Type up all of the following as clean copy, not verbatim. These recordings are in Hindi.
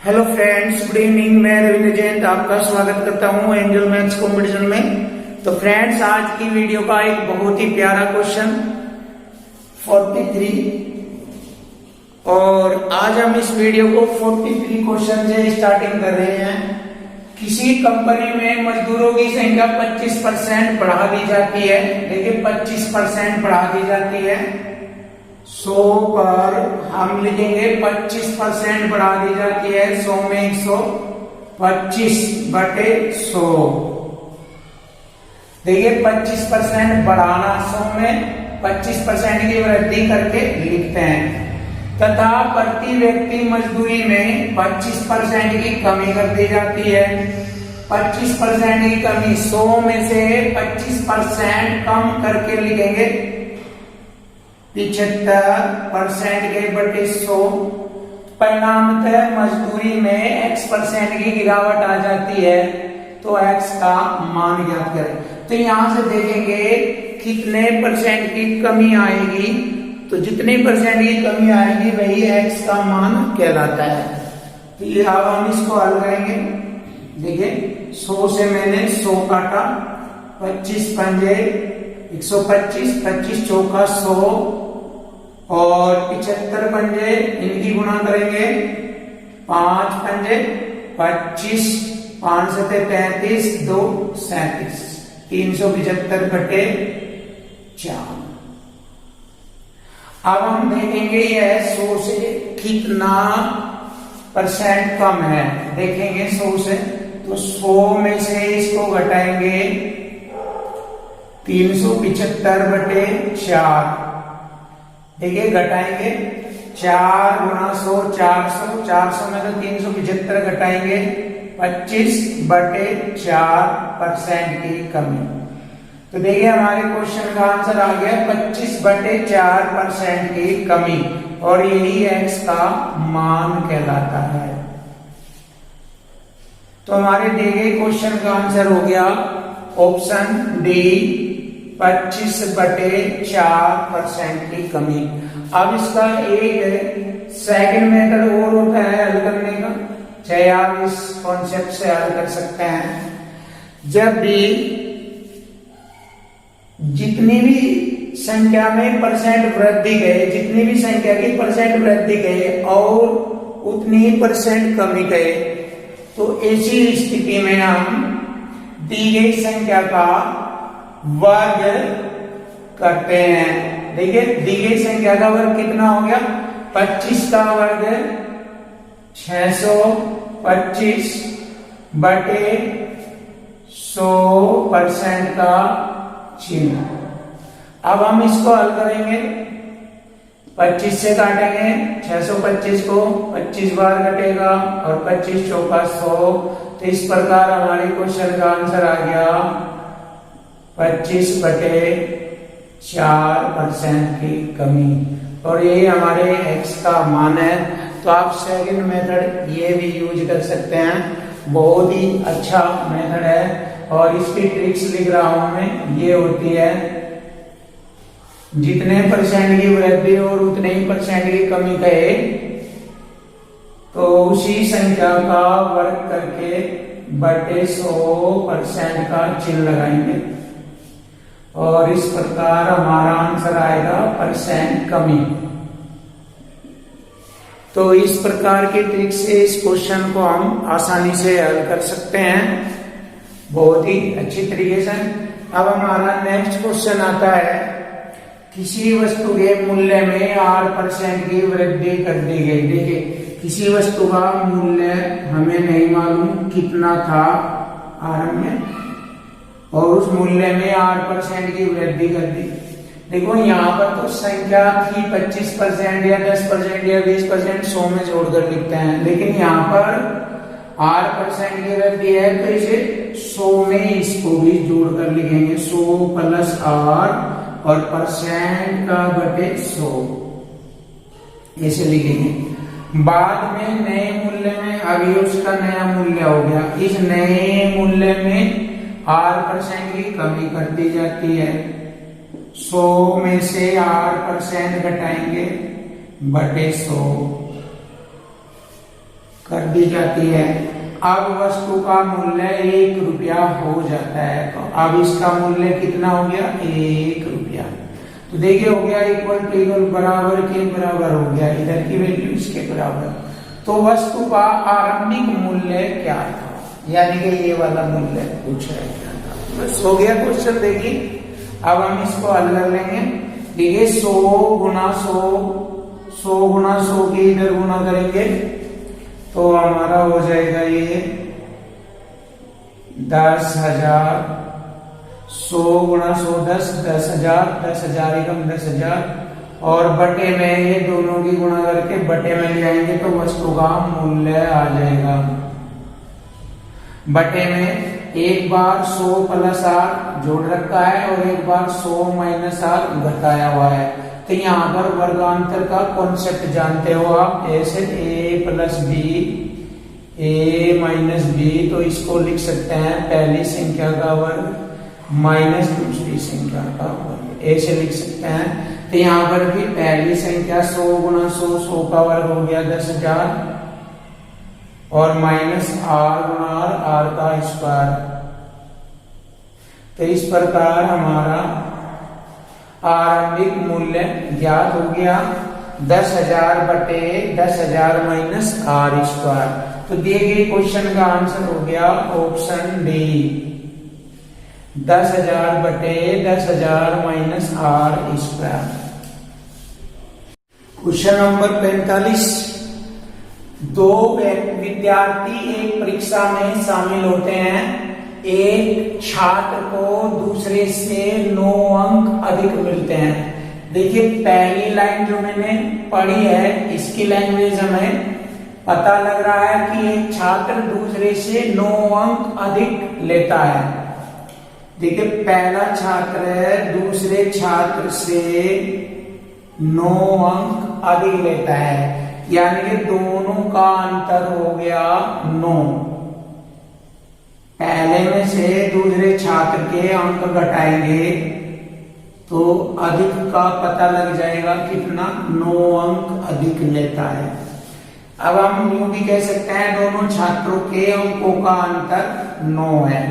Hello friends, good evening. मैं रविंद्र जैन आपका स्वागत करता हूं एंजल मैथ्स कंपटीशन में। तो फ्रेंड्स, आज की वीडियो का एक बहुत ही प्यारा क्वेश्चन 43, और आज हम इस वीडियो को 43 क्वेश्चन से स्टार्टिंग कर रहे हैं। किसी कंपनी में मजदूरों की संख्या 25% बढ़ा दी जाती है। देखिए 25% बढ़ा दी जाती है। 100 पर हम लिखेंगे 25% बढ़ा दी जाती है। 100 में 125 बटे 100। देखिए 25% बढ़ाना, 100 में 25% की वृद्धि करके लिखते हैं। तथा प्रति व्यक्ति मजदूरी में 25% की कमी कर दी जाती है। 25% की कमी, 100 में से 25% कम करके लिखेंगे 75% के बटे 100। परिणामतः मजदूरी में x% की गिरावट आ जाती है। तो x का मान ज्ञात करें। तो यहां से देखेंगे कितने परसेंट की कमी आएगी। तो जितने परसेंट की कमी आएगी वही x का मान कहलाता है। तो ये अब हम इसको हल करेंगे। देखिए 100 से मैंने 100 काटा, 25 पंजे 125, 25 चौका 100 और 75 पंजे इनकी गुणा करेंगे। 5 पंजे 25, 5 सते 35, 2 37, 375 बटे 4। अब हम देखेंगे यह 100 से कितना परसेंट कम है। देखेंगे 100 से, तो 100 में से इसको घटाएंगे 375 बटे 4। देखिए घटाएंगे 4 गुणा 100 400, 400 में तो 375 घटाएंगे 25 बटे 4% की कमी। तो देखिए हमारे क्वेश्चन का आंसर आ गया 25 बटे 4% की कमी, और यही x का मान कहलाता है। तो हमारे दिए गए क्वेश्चन का आंसर हो गया ऑप्शन डी, 25 बटे 4% की कमी। अब इसका एक सेकंड मेथड और होता है हल करने का, चाहे आप इस कॉन्सेप्ट से हल कर सकते हैं। जब भी जितनी भी संख्या में परसेंट वृद्धि गए, जितनी भी संख्या की परसेंट वृद्धि गए और उतनी ही परसेंट कमी गए, तो ऐसी स्थिति में हम दी गई संख्या का वर्ग करते हैं। देखिए दी गई संख्या का वर्ग कितना हो गया, 25 का वर्ग 625 बटे 100% का चिन्ह। अब हम इसको हल करेंगे। 25 से काटेंगे 625 को, 25 बार कटेगा और 25 चौका 100। तो इस प्रकार हमारे क्वेश्चन का आंसर आ गया 25 बटे 4% की कमी, और यही हमारे x का मान है। तो आप सेकंड मेथड ये भी यूज कर सकते हैं, बहुत ही अच्छा मेथड है। और इसकी ट्रिक्स लिख रहा हूं मैं, ये होती है जितने परसेंट की वृद्धि और उतने ही परसेंट की कमी कहे तो उसी संख्या का वर्ग करके बटे 100% का चिन्ह लगाएंगे, और इस प्रकार हमारा आंसर आएगा परसेंट कमी। तो इस प्रकार की ट्रिक से इस क्वेश्चन को हम आसानी से हल कर सकते हैं, बहुत ही अच्छी तरीके से। अब हमारा नेक्स्ट क्वेश्चन आता है, किसी वस्तु के मूल्य में 8% की वृद्धि कर दी गई। देखिए किसी वस्तु का मूल्य हमें नहीं मालूम कितना था आरंभ में, और उस मूल्य में 8% की वृद्धि कर दी। देखो यहाँ पर तो संख्या थी 25% या 10% या 20%, 100 में जोड़कर लिखते हैं, लेकिन यहाँ पर 8% की वृद्धि है तो इसे 100 में इसको भी जोड़कर लिखेंगे। 100 प्लस 8 और परसेंट का बटे 100 ऐसे लिखेंगे। बाद में नए मूल्य में अभी उसका नया मूल्य हो गया, इस नए मूल्य में 8% की कमी कर दी जाती है। 100 में से 8% घटाएंगे बटे 100 कर दी जाती है। अब वस्तु का मूल्य 1 रुपया हो जाता है, तो अब इसका मूल्य कितना हो गया, 1 रुपया। तो देखिए हो गया इक्वल टू इक्वल, बराबर के बराबर हो गया, इधर की वैल्यू इसके बराबर। तो वस्तु का आरंभिक मूल्य क्या था, यानी कि ये वाला मूल्य पूछ रहे क्या था। बस हो गया क्वेश्चन। देखिए अब हम इसको हल कर लेंगे। देखिए 100 गुना 100 गुना 100 के इधर गुना करेंगे तो हमारा हो जाएगा ये 10,000। 100 गुना 100 10,000, 10,000 एकम 10,000, और बटे में ये दोनों की गुणा करके बटे में ले आएंगे तो वस्तु का मूल्य आ जाएगा। बटे में एक बार 100 प्लस 8 जोड़ रखा है और एक बार 100 माइनस 8 घटाया हुआ है। तो यहाँ पर वर्गांतर का कॉन्सेप्ट जानते हो आप, ऐसे a plus B, a minus B, तो इसको लिख सकते हैं पहली संख्या का वर्ग माइनस दूसरी संख्या का वर्ग, ऐसे लिख सकते हैं। तो यहाँ पर भी पहली संख्या 100 गुना 100, 100 का वर्ग हो गया 10,000, और माइनस आर गुना आर का स्क्वायर। तो इस प्रकार हमारा आरंभिक मूल्य ज्ञात हो गया 10,000 बटे 10,000 माइनस आर स्क्वायर। तो दिए गए क्वेश्चन का आंसर हो गया ऑप्शन डी, 10,000 बटे 10,000 minus R square. Question number 45। दो विद्यार्थी एक परीक्षा में शामिल होते हैं। एक छात्र को दूसरे से 9 अंक अधिक मिलते हैं। देखिए पहली लाइन जो मैंने पढ़ी है इसकी लैंग्वेज हमें पता लग रहा है कि एक छात्र दूसरे से 9 अंक अधिक लेता है। देखिए पहला छात्र दूसरे छात्र से 9 अंक अधिक लेता है, यानी कि दोनों का अंतर हो गया 9। पहले में से दूसरे छात्र के अंक घटाएंगे तो अधिक का पता लग जाएगा कितना, 9 अंक अधिक लेता है। अब हम यूं भी कह सकते हैं दोनों छात्रों के अंकों का अंतर 9 है,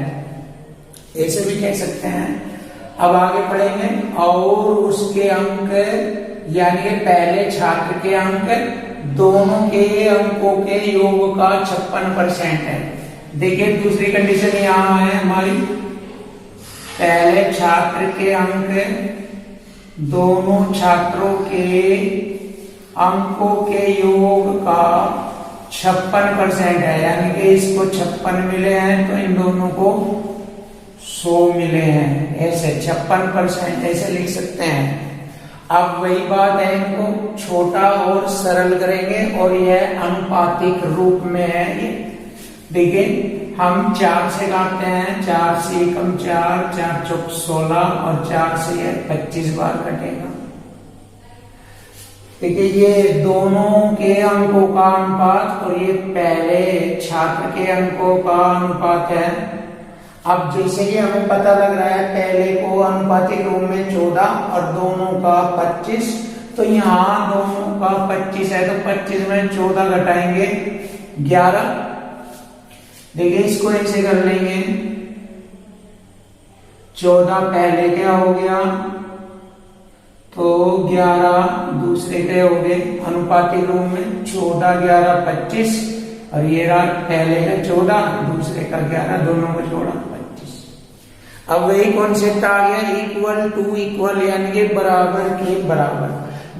ऐसे भी कह सकते हैं। अब आगे पढ़ेंगे, और उसके अंक यानी कि पहले छात्र के अंक दोनों के अंकों के योग का 56% है। देखिए दूसरी कंडीशन यहां है हमारी, पहले छात्र के अंक दोनों छात्रों के अंकों के योग का 56% है, यानी कि इसको 56 मिले हैं तो इन दोनों को 100 मिले हैं, ऐसे 56% ऐसे लिख सकते हैं। अब वही बात है, इनको छोटा और सरल करेंगे और यह अनुपातिक रूप में है। ये देखिए हम 4 से काटते हैं, 4 से एकम 4, 4 चौक 16 और 4 से यह 25 बार कटेगा। देखिए ये दोनों के अंकों का अनुपात और ये पहले छात्र के अंकों का अनुपात है। अब जैसे कि हमें पता लग रहा है पहले को अनुपातिक रूप में 14 और दोनों का 25, तो यहाँ दोनों का 25 है तो 25 में 14 घटाएंगे 11। देखिए इसको ऐसे कर लेंगे, 14 पहले क्या हो गया तो 11 दूसरे के हो गए अनुपातिक रूप में, 14 11 25, और ये रहा पहले का 14 दूसरे का 11, दोनों को जोड़ा 25। अब वही कॉन्सेप्ट आ गया इक्वल टू इक्वल, यानी कि बराबर के बराबर।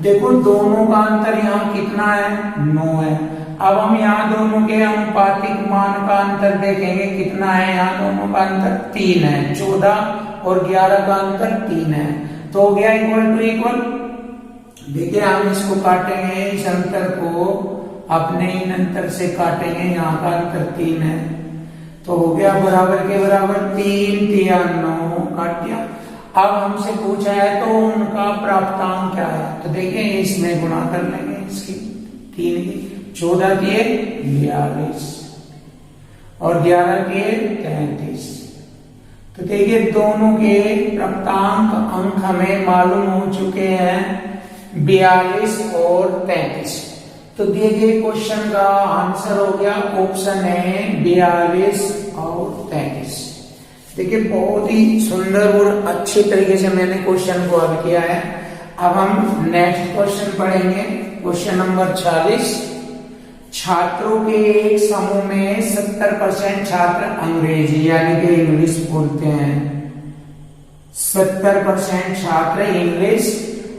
देखो दोनों का अंतर यहाँ कितना है, 9 है। अब हम यहाँ दोनों के अनुपातिक मान का अंतर देखेंगे कितना है, यहाँ दोनों का अंतर 3 है, 14 और 11 का अंतर 3 है, तो हो गया इक्वल टू इक्वल। देखिए हम इसको काटेंगे, इस अंतर को अपने इन अंतर से काटेंगे, यहाँ का अंतर 3 है तो हो गया बराबर के बराबर, 3 3 9 काट दिया। अब हमसे पूछा है तो उनका प्राप्तांक क्या है, तो देखिए इसमें गुणा कर लेंगे इसकी 3 की, 14 किए 42 और 11 किए 33। तो देखिए दोनों के प्राप्तांक अंक हमें मालूम हो चुके हैं 42 और 33। तो दिए गए क्वेश्चन का आंसर हो गया ऑप्शन है 42 और 33। देखिए बहुत ही सुंदर और अच्छे तरीके से मैंने क्वेश्चन को हल किया है। अब हम नेक्स्ट क्वेश्चन पढ़ेंगे, क्वेश्चन नंबर 46। छात्रों के एक समूह में 70% छात्र अंग्रेजी यानी कि इंग्लिश बोलते हैं, 70% छात्र इंग्लिश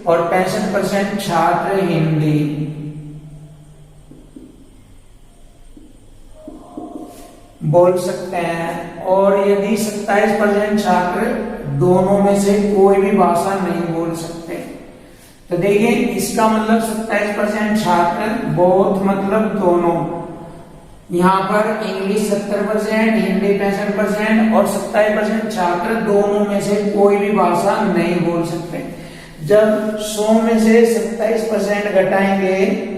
और 65% छात्र हिंदी बोल सकते हैं। और यदि 27% छात्र दोनों में से कोई भी भाषा नहीं बोल सकते, तो देखिए इसका मतलब 27% छात्र बहुत मतलब दोनों, यहाँ पर इंग्लिश 70%, हिंदी 65% और 27% छात्र दोनों में से कोई भी भाषा नहीं बोल सकते। जब 100 में से 27% घटाएंगे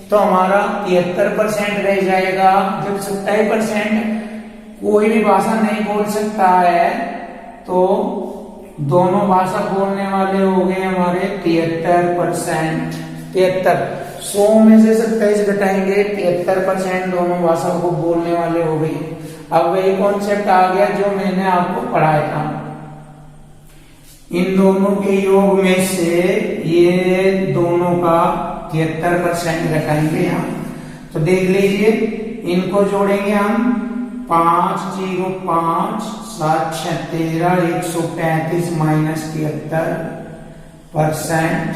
तो हमारा 73% रह जाएगा। जब 27% कोई भी भाषा नहीं बोल सकता है तो दोनों भाषा बोलने वाले हो गए हमारे 73%। 73 100 में से 27 घटाएंगे 73% दोनों भाषा को बोलने वाले हो गए। अब वही कॉन्सेप्ट आ गया जो मैंने आपको पढ़ाया था, इन दोनों के योग में से ये दोनों का 73% घटाएंगे यहाँ। तो देख लीजिए इनको जोड़ेंगे हम, 5 0 5 7 6 13 135 माइनस 73%।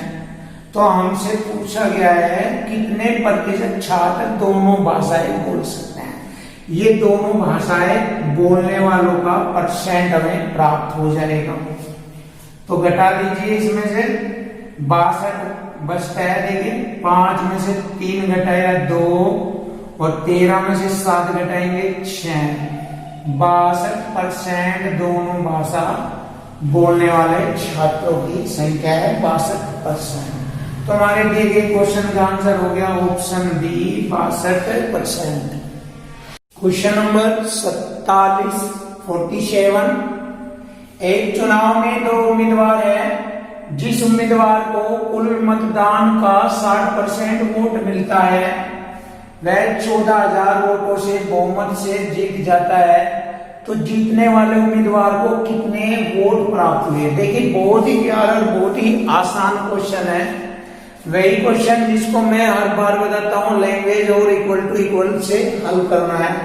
तो हमसे पूछा गया है कितने प्रतिशत छात्र दोनों भाषाएं बोल सकते हैं। ये दोनों भाषाएं बोलने वालों का परसेंट हमें प्राप्त हो जाएगा। तो घटा दीजिए इसमें से 62 बचता है। देखिए 5 में से 3 घटाया 2 और 13 में से 7 घटाएंगे 6, 62% दोनों भाषा बोलने वाले छात्रों की संख्या है 62%। तो हमारे दिए गए क्वेश्चन का आंसर हो गया ऑप्शन बी 62%। Question number 47। एक चुनाव में 2 उम्मीदवार है, जिस उम्मीदवार को कुल मतदान का 60% वोट मिलता है वह 14,000 वोटों से बहुमत से जीत जाता है, तो जीतने वाले उम्मीदवार को कितने वोट प्राप्त हुए। देखिए बहुत ही प्यारा और बहुत ही आसान क्वेश्चन है, वही क्वेश्चन जिसको मैं हर बार बताता हूं, लैंग्वेज और इक्वल टू इक्वल से हल करना है।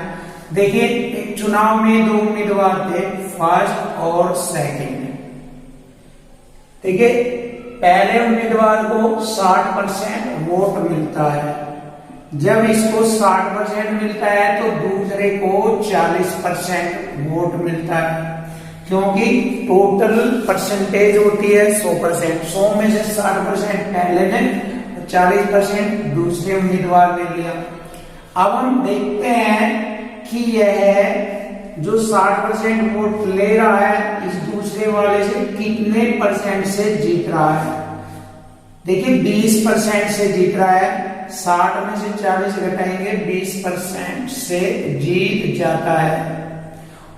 देखिए एक चुनाव में 2 उम्मीदवार थे, फर्स्ट और सेकंड। देखिए पहले उम्मीदवार को 60% वोट मिलता है, जब इसको 60% मिलता है तो दूसरे को 40% वोट मिलता है, क्योंकि टोटल परसेंटेज होती है 100%। 100 में से 60% पहले ने, 40% दूसरे उम्मीदवार ने लिया। अब हम देखते हैं कि यह जो 60% वोट ले रहा है इस दूसरे वाले से कितने परसेंट से जीत रहा है। देखिए 20% से जीत रहा है, 60 में से 40 घटाएंगे 20% से जीत जाता है।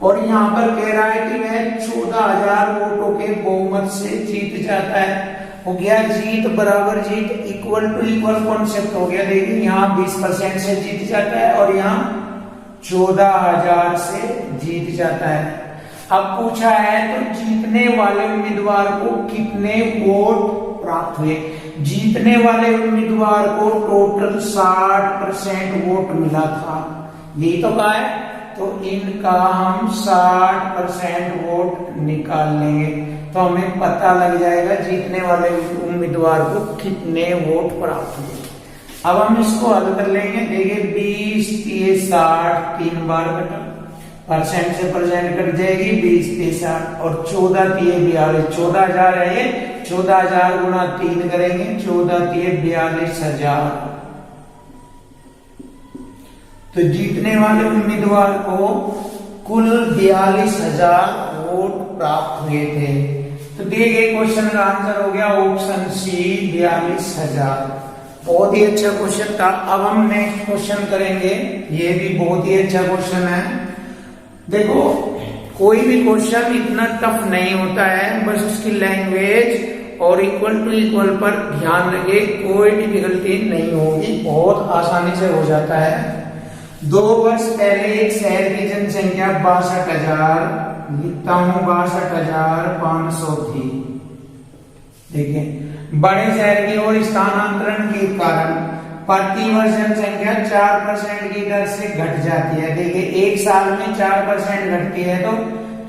और यहाँ पर कह रहा है कि वह 14,000 वोटों के बहुमत से जीत जाता है। हो गया जीत बराबर जीत, इक्वल टू इक्वल कॉन्सेप्ट हो गया। देखिए यहाँ 20% से जीत जाता है और यहाँ 14,000 से जीत जाता है। अब पूछा है तो जीतने वाले उम्मीदवार को कितने वोट प्राप्त हुए। जीतने वाले उम्मीदवार को टोटल 60% वोट मिला था, यही तो कहा है। तो इनका हम 60% वोट निकाल लेंगे तो हमें पता लग जाएगा जीतने वाले उम्मीदवार को कितने वोट प्राप्त हुए। अब हम इसको हल कर लेंगे। देखिए 20 30 60, 3 बार कटा, परसेंट से परसेंट कट जाएगी, 20 30 60 और 14 3 42, 14,000 है ये, 14,000 गुणा 3 करेंगे, 14 3 42,000। तो जीतने वाले उम्मीदवार को कुल 42,000 वोट प्राप्त हुए थे। तो दिए गए क्वेश्चन का आंसर हो गया ऑप्शन सी 42,000। बहुत ही अच्छा क्वेश्चन था। अब हम नेक्स्ट क्वेश्चन करेंगे, ये भी बहुत ही अच्छा क्वेश्चन है। देखो कोई भी क्वेश्चन इतना टफ नहीं होता है, बस उसकी लैंग्वेज और इक्वल टू इक्वल पर ध्यान रखे, कोई डिफिकल्टी नहीं होगी, बहुत आसानी से हो जाता है। 2 वर्ष पहले एक शहर की जनसंख्या 62,000 लिखता हूं 62,500 थी। देखिए बड़े शहर की ओर स्थानांतरण के कारण प्रति वर्ष जनसंख्या 4% की दर से घट जाती है। देखिए एक साल में 4% घटती है तो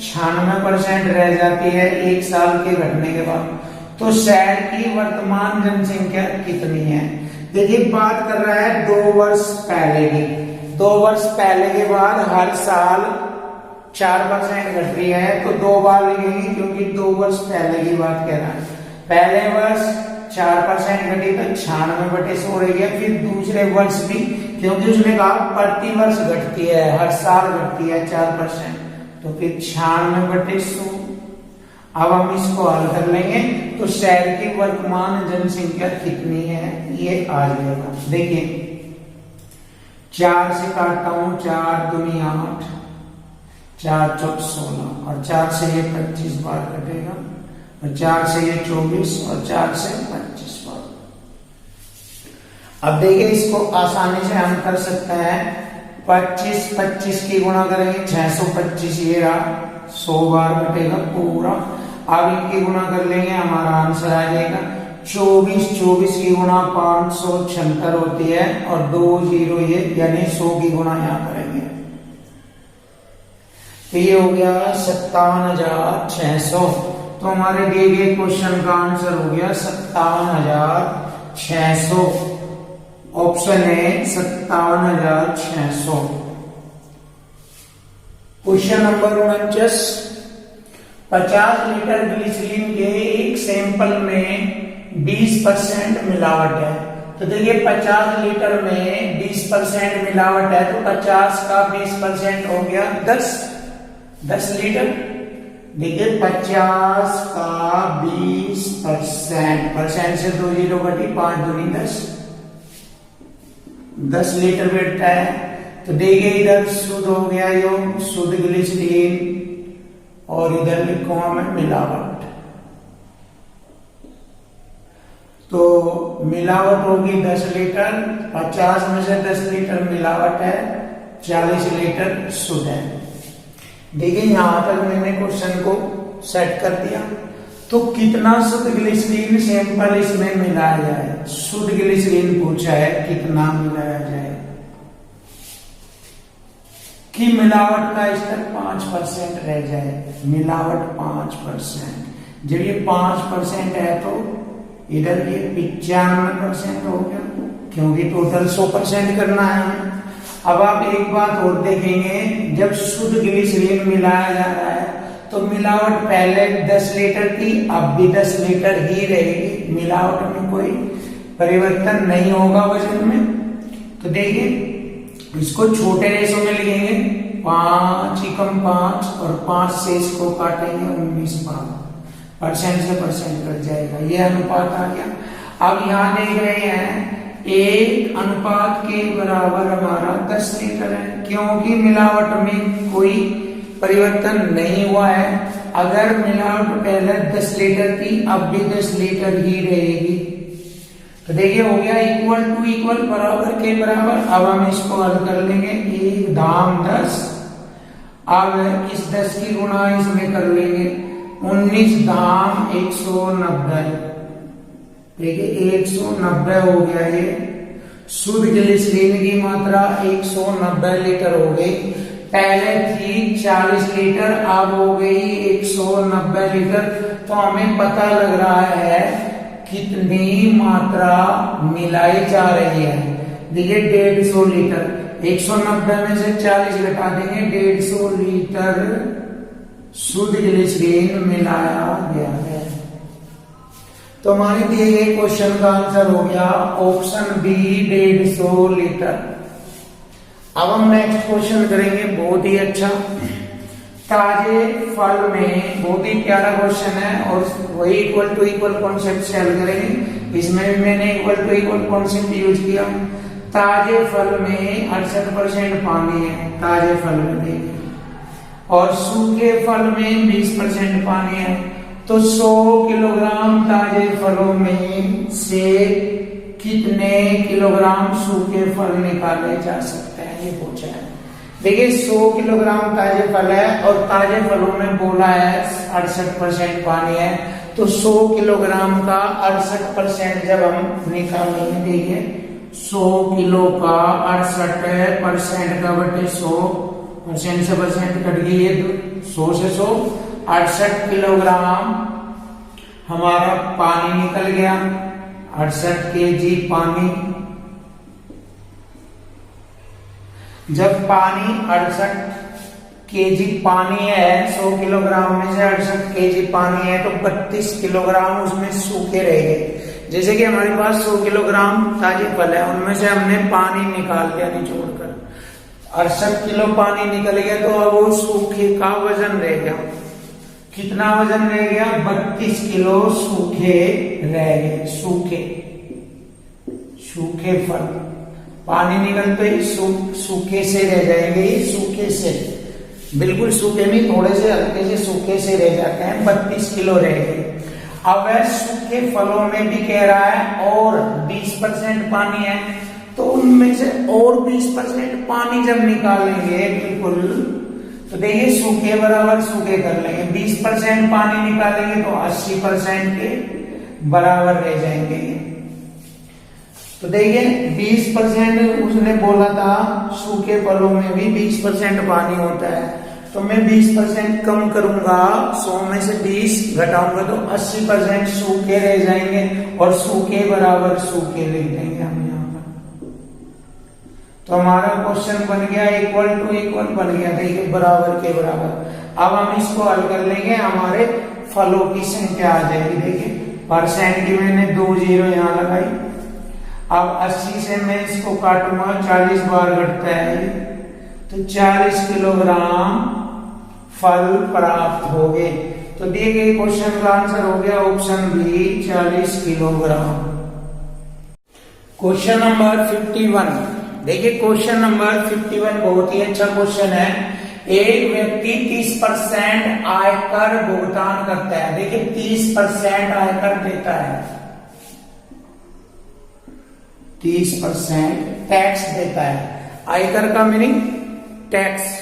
96% रह जाती है एक साल के घटने के बाद। तो शहर की वर्तमान जनसंख्या कितनी है? देखिए बात कर रहा है 2 वर्ष पहले की। 2 वर्ष पहले के बाद हर साल 4% घट रही है, तो 2 बार लिखेंगे क्योंकि 2 वर्ष पहले की बात कह रहा है। पहले वर्ष 4% घटी तो 96/100 रही है, फिर दूसरे वर्ष भी, क्योंकि उसने कहा प्रति वर्ष घटती है, हर साल घटती है 4%, तो फिर 96/100। अब हम इसको हल कर लेंगे तो शहर की वर्तमान जनसंख्या कितनी है ये आ जाएगा। देखिए 4 से काटता हूं, 4 दूनी 8, 4 चौक 16 और 4 से ये 25 बार कटेगा और 4 से ये 24 और 4 से 25 बार। अब देखिए इसको आसानी से हम कर सकते हैं। 25 की गुणा करेंगे 625, ये रहा 100 बार कटेगा पूरा। अब इनकी गुणा कर लेंगे, हमारा आंसर आ जाएगा 24 की गुणा 576 होती है और 2 0 ये, यानी 100 की गुणा यहां करेंगे तो ये हो गया 57,600। तो हमारे दिए गए क्वेश्चन का आंसर हो गया 57,600। ऑप्शन है 57,600। क्वेश्चन नंबर 49, 50 लीटर ग्लिसरीन के एक सैंपल में 20% मिलावट है। तो देखिए 50 लीटर में 20% मिलावट है तो 50 का 20% हो गया 10 लीटर। देखिए 50 का 20%, परसेंट से 2 0 घटी, 5 दूनी 10 लीटर बैठता है। तो देखिए इधर शुद्ध हो गया योग, शुद्ध ग्लिसरीन, और इधर लिखूंगा मैं मिलावट। तो मिलावट होगी 10 लीटर, 50 में से 10 लीटर मिलावट है, 40 लीटर शुद्ध है। देखिए यहां तक मैंने क्वेश्चन को सेट कर दिया। तो कितना शुद्ध ग्लिसरीन सैंपल इसमें मिलाया जाए? शुद्ध ग्लिसरीन पूछा है, कितना मिलाया जाए कि मिलावट का स्तर 5% रह जाए। मिलावट 5%, जब ये 5% है तो इधर ये 95% हो गया, क्योंकि टोटल 100% करना है। अब आप एक बात और देखेंगे, जब शुद्ध ग्लिसरीन मिलाया जा रहा है तो मिलावट पहले 10 लीटर थी, अब भी 10 लीटर ही रहेगी, मिलावट में कोई परिवर्तन नहीं होगा वजन में। तो देखिए इसको छोटे रेशो में लिखेंगे, 5 × 5 और 5 से इसको काटेंगे 19 बार, परसेंट से परसेंट कट जाएगा, ये अनुपात आ गया। अब यहां देख रहे हैं 1 अनुपात के बराबर हमारा 10 लीटर है, क्योंकि मिलावट में कोई परिवर्तन नहीं हुआ है। अगर मिलावट पहले 10 लीटर थी, अब भी 10 लीटर ही रहेगी। तो देखिए हो गया इक्वल टू इक्वल, बराबर के बराबर। अब हम इसको हल कर लेंगे, 1 धाम 10। अब इस 10 की गुणा इसमें कर लेंगे, 19 धाम 190। देखिए 190 हो गया। ये शुद्ध ग्लिसरीन की मात्रा 190 लीटर हो गई। पहले थी 40 लीटर, अब हो गई 190 लीटर। तो हमें पता लग रहा है कितनी मात्रा मिलाई जा रही है। देखिए 150 लीटर, 190 में से 40 घटा देंगे, 150 लीटर शुद्ध ग्लिसरीन मिलाया गया है। तो हमारे दिए गए क्वेश्चन का आंसर हो गया ऑप्शन बी, 150 लीटर। अब हम नेक्स्ट क्वेश्चन करेंगे, बहुत ही अच्छा। ताजे फल में, बहुत ही प्यारा क्वेश्चन है और वही इक्वल टू इक्वल कॉन्सेप्ट से हल करेंगे। इसमें भी मैंने equal to equal concept use किया। ताजे फल में 68% पानी है, ताजे फल में देखिए, और सूखे फल में 20% पानी है। तो 100 किलोग्राम ताजे फलों में से कितने किलोग्राम सूखे फल निकाले जा सकते हैं, ये पूछा है। देखिए 100 किलोग्राम ताजे फल है और ताजे फलों में बोला है 68% पानी है, तो 100 किलोग्राम का 68% जब हम निकालेंगे, देखिए 100 किलो का 68% का बटे 100% से परसेंट कट गई है, तो 100 से 100 68 किलोग्राम हमारा पानी निकल गया, 68 केजी पानी। जब पानी 68 केजी पानी है, 100 किलोग्राम में से 68 केजी पानी है, तो 32 किलोग्राम उसमें सूखे रहेंगे। जैसे कि हमारे पास 100 किलोग्राम ताजे फल है, उनमें से हमने पानी निकाल दिया निचोड़कर, 68 किलो पानी निकल गया, तो अब वो सूखे का वजन रह गया, कितना वजन रह गया, 32 किलो सूखे रह गए, सूखे फल। पानी निकलते ही सूखे से रह जाएंगे, सूखे से, बिल्कुल सूखे नहीं, थोड़े से हल्के से सूखे से रह जाते हैं, 32 किलो रह गए। अब वह सूखे फलों में भी कह रहा है और 20% पानी है, तो उनमें से और 20% पानी जब निकालेंगे, बिल्कुल, तो देखिए सूखे बराबर सूखे कर लेंगे, 20% पानी निकालेंगे तो 80% के बराबर रह जाएंगे। तो देखिए 20% उसने बोला था, सूखे फलों में भी 20% पानी होता है, तो मैं 20% कम करूंगा, 100 में से 20 घटाऊंगा तो 80% सूखे रह जाएंगे, और सूखे बराबर सूखे लिख देंगे हम यहाँ पर। तो हमारा क्वेश्चन बन गया इक्वल टू इक्वल बन गया, देखिए बराबर के बराबर। अब हम इसको हल कर लेंगे, हमारे फलों की संख्या आ जाएगी। देखिए परसेंट की मैंने 2 जीरो यहाँ लगाई। अब 80 से मैं इसको काटूंगा, 40 बार घटता है, तो 40 किलोग्राम फल प्राप्त हो गए। तो दिए गए क्वेश्चन का आंसर हो गया option B, 40 kilogram. Question number 51, देखिए क्वेश्चन नंबर 51 बहुत ही अच्छा क्वेश्चन है। एक व्यक्ति 30% आयकर भुगतान करता है, देखिए 30% आयकर देता है, 30% टैक्स देता है। आयकर का मीनिंग टैक्स।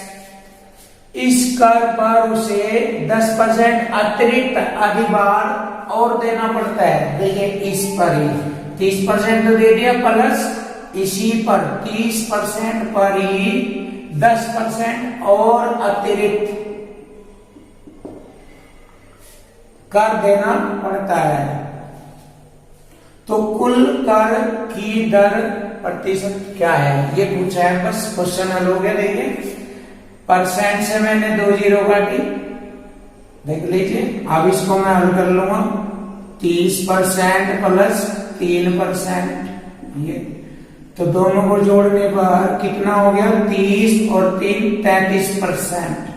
इस कर पर उसे 10% अतिरिक्त अधिभार और देना पड़ता है। देखिए इस पर ही 30% तो दे दिया, प्लस इसी पर 30% पर ही 10% और अतिरिक्त कर देना पड़ता है। तो कुल कर की दर प्रतिशत क्या है, ये पूछा है, बस क्वेश्चन हल हो गया। देखिए परसेंट से मैंने 2 जीरो काटी, देख लीजिए। अब इसको मैं हल कर लूंगा, 30% प्लस 3%, ये तो दोनों को जोड़ने पर कितना हो गया, 30 और 3 33%।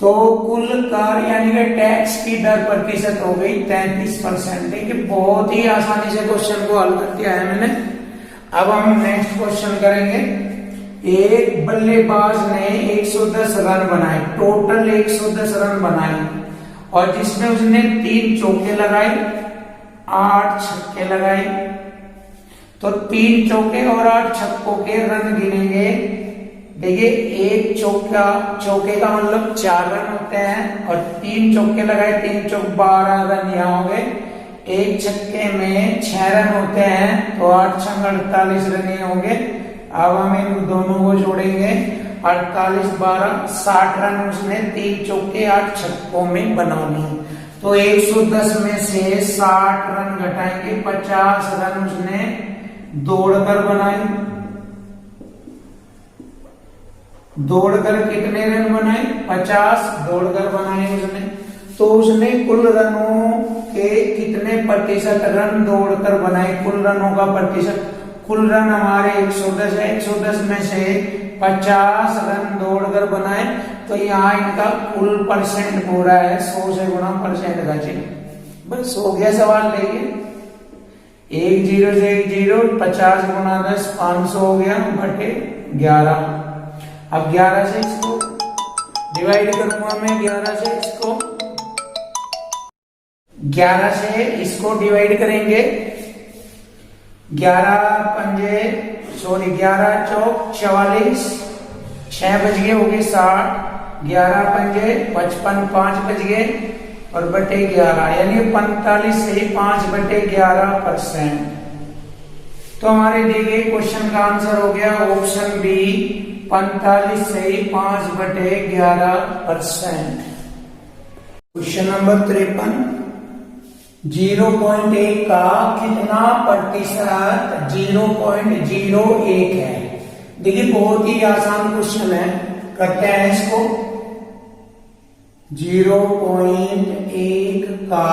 तो कुल कर यानी कि टैक्स की दर प्रतिशत हो गई 33%। देखिए बहुत ही आसानी से क्वेश्चन को हल कर दिया है मैंने। अब हम नेक्स्ट क्वेश्चन करेंगे। एक बल्लेबाज ने 110 रन बनाए, टोटल 110 रन बनाए, और जिसमें उसने 3 चौके लगाए, 8 छक्के लगाए। तो 3 चौके और 8 छक्कों के रन गिनेंगे। देखिए एक चौके का मतलब 4 रन होते हैं, और 3 चौके लगाए, 3 चौक 12 रन यहाँ हो गए। एक छक्के में 6 रन होते हैं, तो 8 छक्के 48 रन ये होंगे। अब हम इन दोनों को जोड़ेंगे, 48 12 60 रन उसने 3 चौके 8 छक्कों में बनानी। तो 110 में से 60 रन घटाएंगे, 50 रन उसने दौड़कर बनाए। दौड़कर कितने रन बनाए, 50 दौड़कर बनाए उसने। तो उसने कुल रनों के कितने प्रतिशत रन दौड़कर बनाए, कुल रनों का प्रतिशत। कुल रन हमारे 110 है, 110 में से 50 रन दौड़कर बनाए, तो यहाँ इनका कुल परसेंट हो रहा है 100 से गुणा परसेंट का चिन्ह। बस हो गया सवाल। लेकिन 1 जीरो से 1 जीरो, 50 गुणा 10 500 हो गया बटे 11। अब 11 से इसको डिवाइड करूंगा मैं 11 से इसको, 11 से इसको डिवाइड करेंगे। 11 चौक 44, 6 बज गए, हो गए 60, 11 पंजे 55, 5 बज गए और बटे 11 यानी 45 से 5/11%। तो हमारे दिए गए क्वेश्चन का आंसर हो गया ऑप्शन बी 45 से 5/11%। क्वेश्चन नंबर 53, 0.1 का कितना प्रतिशत 0.01 है। देखिए बहुत ही आसान क्वेश्चन है, करते हैं इसको। 0.1 का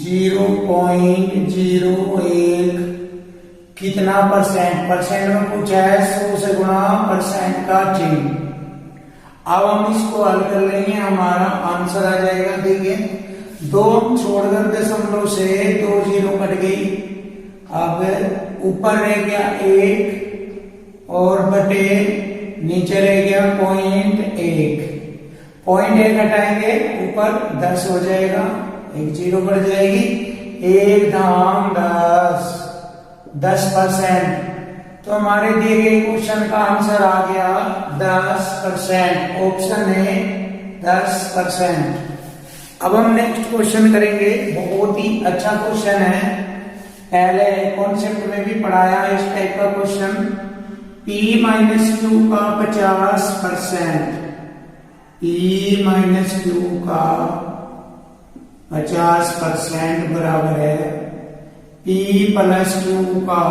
0.01 कितना परसेंट, परसेंट में पूछा है 100 से गुणा परसेंट का चिन्ह। अब हम इसको हल कर लेंगे, हमारा आंसर आ जाएगा। देखिए 2 छोड़कर दशमलव से 2 जीरो कट गई, अब ऊपर रह गया 1 और बटे नीचे रह गया 0.1। 0.1 हटाएंगे ऊपर 10 हो जाएगा, 1 जीरो बढ़ जाएगी, 1 धाम 10%। तो हमारे दिए गए क्वेश्चन का आंसर आ गया 10%, ऑप्शन है 10%। अब हम नेक्स्ट क्वेश्चन करेंगे, बहुत ही अच्छा क्वेश्चन है, पहले कॉन्सेप्ट में भी पढ़ाया इस टाइप का क्वेश्चन। P माइनस क्यू का 50%, P माइनस क्यू का 50% बराबर है P प्लस क्यू का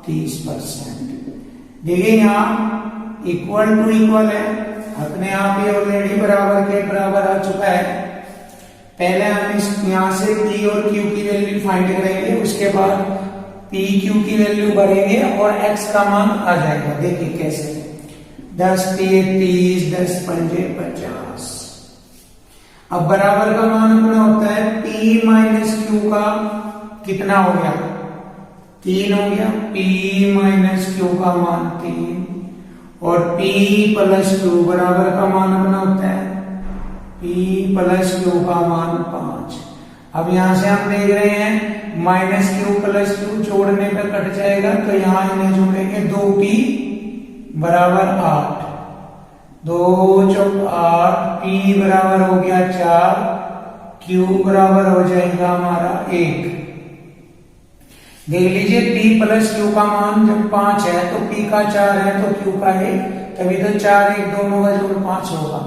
30%। देखिए यहाँ इक्वल टू इक्वल है, अपने आप ही ऑलरेडी बराबर के बराबर आ चुका है। पहले हम यहाँ से P और Q की वैल्यू फाइंड करेंगे, उसके बाद P Q की वैल्यू भरेंगे और X का मान आ जाएगा। देखिए कैसे, 10 3 30, 10 पंजे 50। अब बराबर का मान अपना होता है P माइनस Q का कितना हो गया, 3 हो गया, P माइनस Q का मान 3 और P प्लस Q बराबर का मान अपना होता है P प्लस Q का मान 5। अब यहां से हम देख रहे हैं माइनस Q प्लस Q जोड़ने पे कट जाएगा, तो यहां इन्हें जोड़ेंगे 2P बराबर 8, 2 चौक 8, P बराबर हो गया 4, Q बराबर हो जाएगा हमारा 1। देख लीजिए P प्लस Q का मान जब 5 है तो P का 4 है तो Q का 1, तभी तो 4 1 दोनों का जोड़ 5 होगा।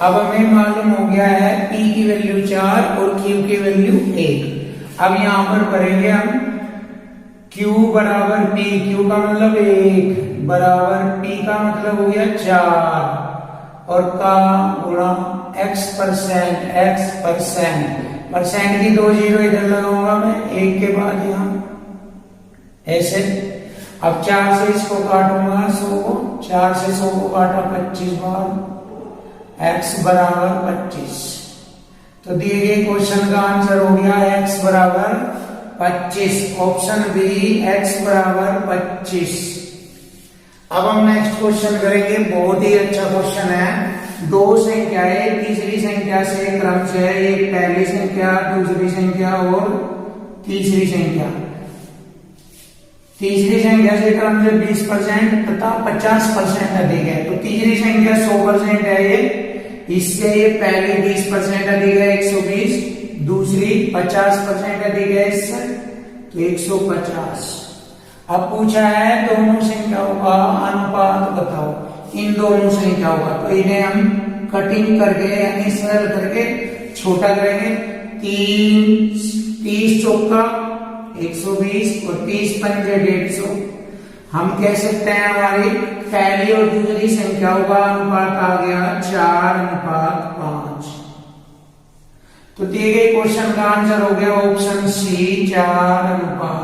अब हमें मालूम हो गया है P की वैल्यू 4 और Q की वैल्यू 1। अब यहां पर करेंगे हम Q बराबर P, Q का मतलब 1 बराबर P का मतलब हो गया 4 और का गुणा X%, परसेंट की 2 जीरो इधर लगाऊंगा मैं 1 के बाद यहां ऐसे। अब 4 से इसको काटूंगा 100 को, 4 से 100 को काटा 25 बार, X बराबर 25। तो दिए गए क्वेश्चन का आंसर हो गया X बराबर 25, ऑप्शन बी X बराबर 25। अब हम नेक्स्ट क्वेश्चन करेंगे, बहुत ही अच्छा क्वेश्चन है। 2 संख्याएं तीसरी संख्या से क्रम से है, एक पहली संख्या, दूसरी संख्या और तीसरी संख्या। तीसरी संख्या से क्रम से 20% तथा 50% अधिक है, तो तीसरी संख्या 100% है ये, इससे ये पहली 20% अधिक है 120, दूसरी 50% अधिक है इससे तो 150। अब पूछा है दोनों संख्याओं का अनुपात बताओ, इन दोनों संख्याओं का, तो इन्हें हम कटिंग करके यानी सरल करके छोटा करेंगे। 30 चौका 120 और 30 पंजे 150। हम कह सकते हैं हमारी पहली और दूसरी संख्याओं का अनुपात आ गया 4:5। तो दिए गए क्वेश्चन का आंसर हो गया ऑप्शन सी 4:5।